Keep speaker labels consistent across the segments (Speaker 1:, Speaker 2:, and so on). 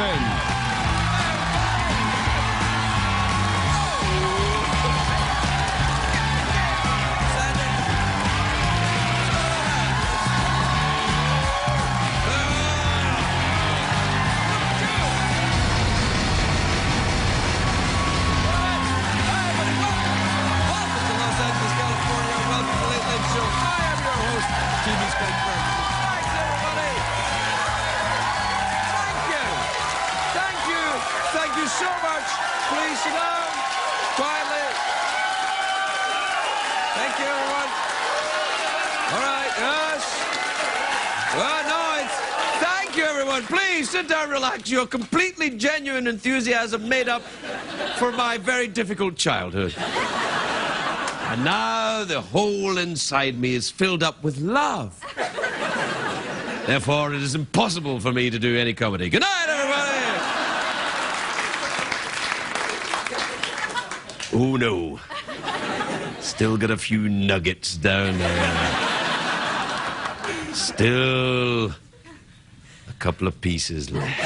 Speaker 1: Ferguson.
Speaker 2: Thank you so much. Please sit down quietly. Thank you, everyone. All right, yes. Well, no, it's... Thank you, everyone. Please sit down, relax. Your completely genuine enthusiasm made up for my very difficult childhood. And now the hole inside me is filled up with love. Therefore, it is impossible for me to do any comedy. Good night, everybody. Oh, no. Still got a few nuggets down there. Still a couple of pieces left.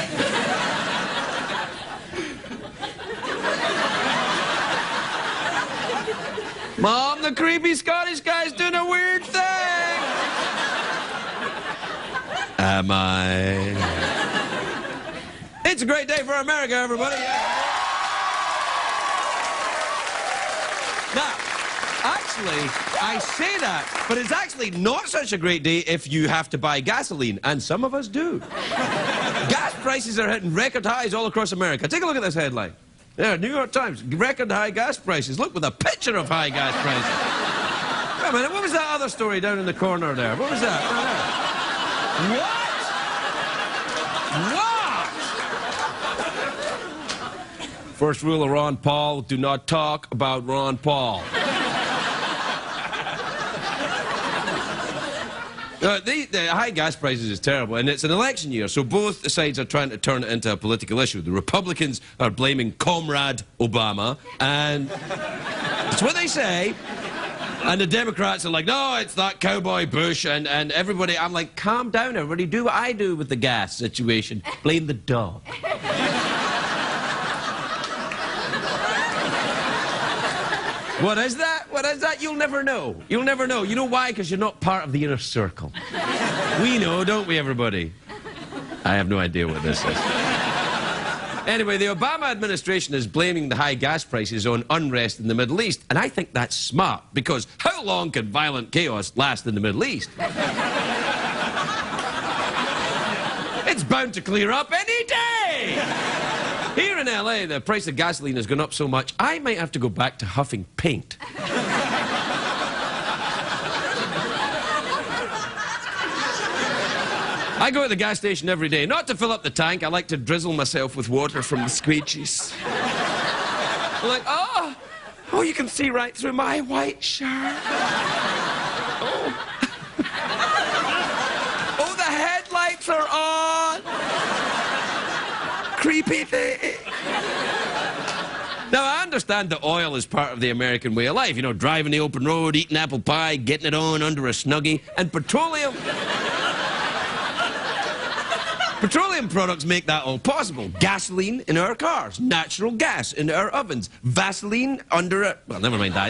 Speaker 2: Mom, the creepy Scottish guy's doing a weird thing. Am I? It's a great day for America, everybody. Now, actually, I say that, but it's actually not such a great day if you have to buy gasoline, and some of us do. Gas prices are hitting record highs all across America. Take a look at this headline. Yeah, New York Times, record high gas prices. Look, with a picture of high gas prices. Wait a minute, what was that other story down in the corner there? What was that? What? First rule of Ron Paul, do not talk about Ron Paul. The high gas prices is terrible, and it's an election year, so both sides are trying to turn it into a political issue. The Republicans are blaming Comrade Obama, and it's what they say, and the Democrats are like, no, it's that cowboy Bush, and everybody, I'm like, calm down, everybody, do what I do with the gas situation. Blame the dog. What is that? What is that? You'll never know. You'll never know. You know why? Because you're not part of the inner circle. We know, don't we, everybody? I have no idea what this is. Anyway, the Obama administration is blaming the high gas prices on unrest in the Middle East, and I think that's smart, because how long can violent chaos last in the Middle East? It's bound to clear up any day! Here in LA, the price of gasoline has gone up so much, I might have to go back to huffing paint. I go to the gas station every day, not to fill up the tank. I like to drizzle myself with water from the squeegees. I'm like, oh, you can see right through my white shirt. Oh. Oh, the headlights are on. Creepy thing. Now, I understand that oil is part of the American way of life. You know, driving the open road, eating apple pie, getting it on under a Snuggie. And petroleum products make that all possible. Gasoline in our cars, natural gas in our ovens, Vaseline under a... Well, never mind that.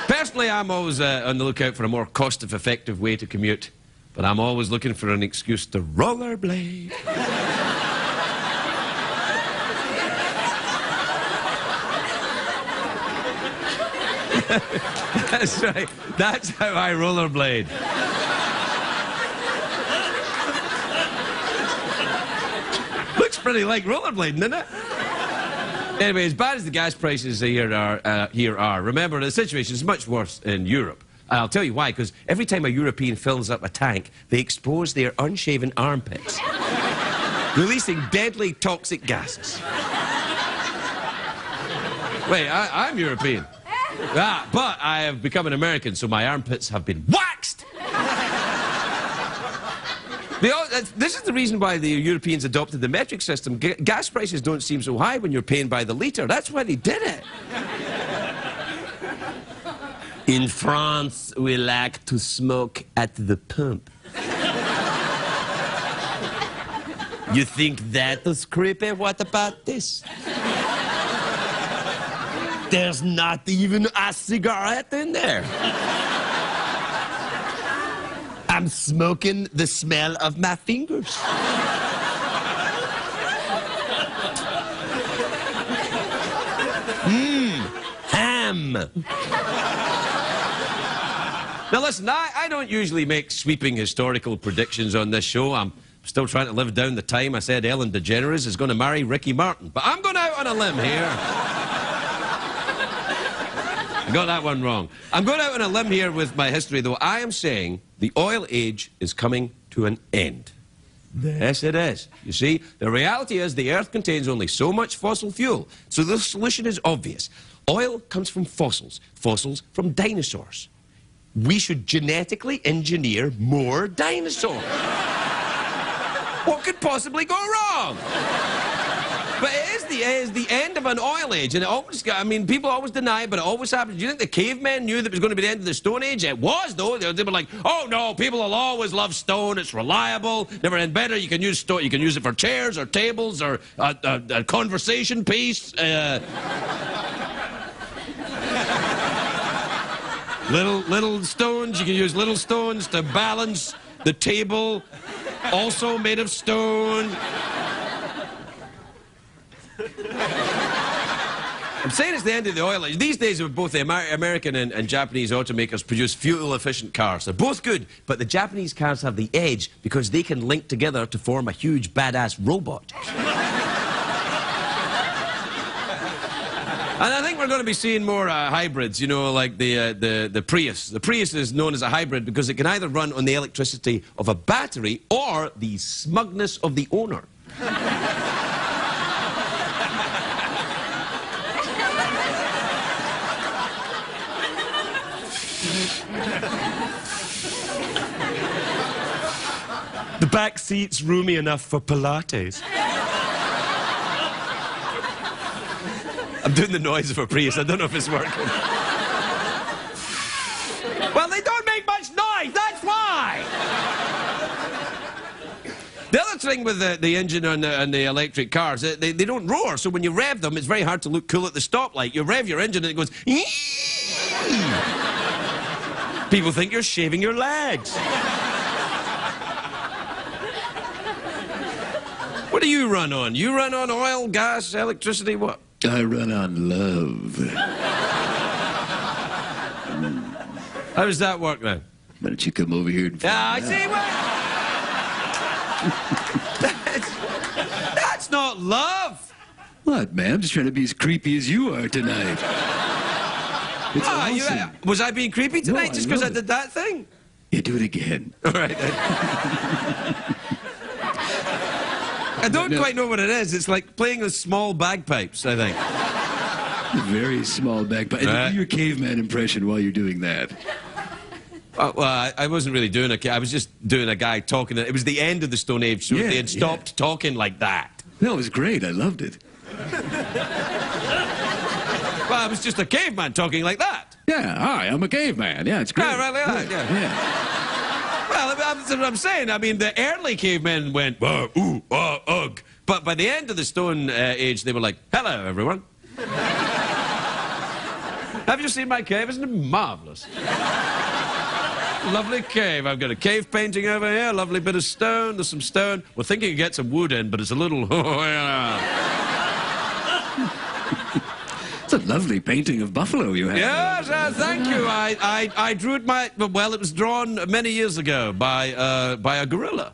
Speaker 2: Personally, I'm always on the lookout for a more cost-effective way to commute. But I'm always looking for an excuse to rollerblade. That's right. That's how I rollerblade. Looks pretty like rollerblading, doesn't it? Anyway, as bad as the gas prices here are, remember, the situation is much worse in Europe. I'll tell you why, because every time a European fills up a tank, they expose their unshaven armpits, releasing deadly toxic gases. Wait, I'm European. But I have become an American, so my armpits have been waxed! This is the reason why the Europeans adopted the metric system. Gas prices don't seem so high when you're paying by the litre. That's why they did it. In France, we like to smoke at the pump. You think that is creepy? What about this? There's not even a cigarette in there. I'm smoking the smell of my fingers. Ham. Now listen, I don't usually make sweeping historical predictions on this show. I'm still trying to live down the time I said Ellen DeGeneres is going to marry Ricky Martin. But I'm going out on a limb here. I got that one wrong. I'm going out on a limb here with my history, though. I am saying the oil age is coming to an end. Yes, it is. You see, the reality is the Earth contains only so much fossil fuel. So the solution is obvious. Oil comes from fossils. Fossils from dinosaurs. We should genetically engineer more dinosaurs. What could possibly go wrong? But it is the end of an oil age, and it always, I mean, people always deny it, but it always happens. Do you think the cavemen knew that it was going to be the end of the Stone Age? It was, though. They were like, oh no, people will always love stone. It's reliable, never end better. You can use stone. You can use it for chairs or tables or a conversation piece. Little stones. You can use little stones to balance the table, also made of stone. I'm saying it's the end of the oil age. These days, both the American and Japanese automakers produce fuel-efficient cars. They're both good, but the Japanese cars have the edge because they can link together to form a huge, badass robot. And I think we're going to be seeing more hybrids, you know, like the Prius. The Prius is known as a hybrid because it can either run on the electricity of a battery or the smugness of the owner. The back seat's roomy enough for Pilates. I'm doing the noise of a Prius. I don't know if it's working. Well, they don't make much noise. That's why. The other thing with the engine and the electric cars, they don't roar. So when you rev them, it's very hard to look cool at the stoplight. You rev your engine and it goes... People think you're shaving your legs. What do you run on? You run on oil, gas, electricity, what?
Speaker 1: I run on love.
Speaker 2: How does that work, then?
Speaker 1: Why don't you come over here and find out?
Speaker 2: I see what? That's not love.
Speaker 1: What, man? I'm just trying to be as creepy as you are tonight. It's awesome.
Speaker 2: Was I being creepy tonight just because I did that thing?
Speaker 1: Yeah, do it again.
Speaker 2: All right, then. I don't quite know what it is. It's like playing with small bagpipes, I think.
Speaker 1: Very small bagpipe. And do your caveman impression while you're doing that.
Speaker 2: Well, I wasn't really doing I was just doing a guy talking. It was the end of the Stone Age, so they had stopped talking like that.
Speaker 1: No, it was great. I loved it.
Speaker 2: Well, I was just a caveman talking like that.
Speaker 1: Yeah, hi, I'm a caveman. Yeah, it's great.
Speaker 2: Yeah, right, yeah. Well, that's what I'm saying. I mean, the early cavemen went, ooh, ugh. But by the end of the Stone Age, they were like, hello, everyone. Have you seen my cave? Isn't it marvellous? Lovely cave. I've got a cave painting over here, lovely bit of stone. There's some stone. We're thinking to get some wood in, but it's a little...
Speaker 1: It's a lovely painting of buffalo you have.
Speaker 2: Yes, thank you. I drew it well, it was drawn many years ago by a gorilla.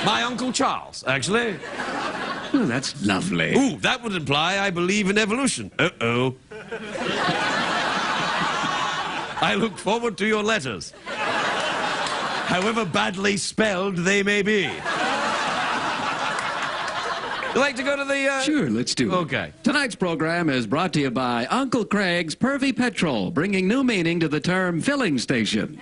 Speaker 2: My Uncle Charles, actually.
Speaker 1: Oh, that's lovely.
Speaker 2: Ooh, that would imply I believe in evolution. Uh-oh. I look forward to your letters. However badly spelled they may be. You like to go to the...
Speaker 1: Sure, let's do it.
Speaker 2: Okay.
Speaker 1: Tonight's program is brought to you by Uncle Craig's Pervy Petrol, bringing new meaning to the term filling station.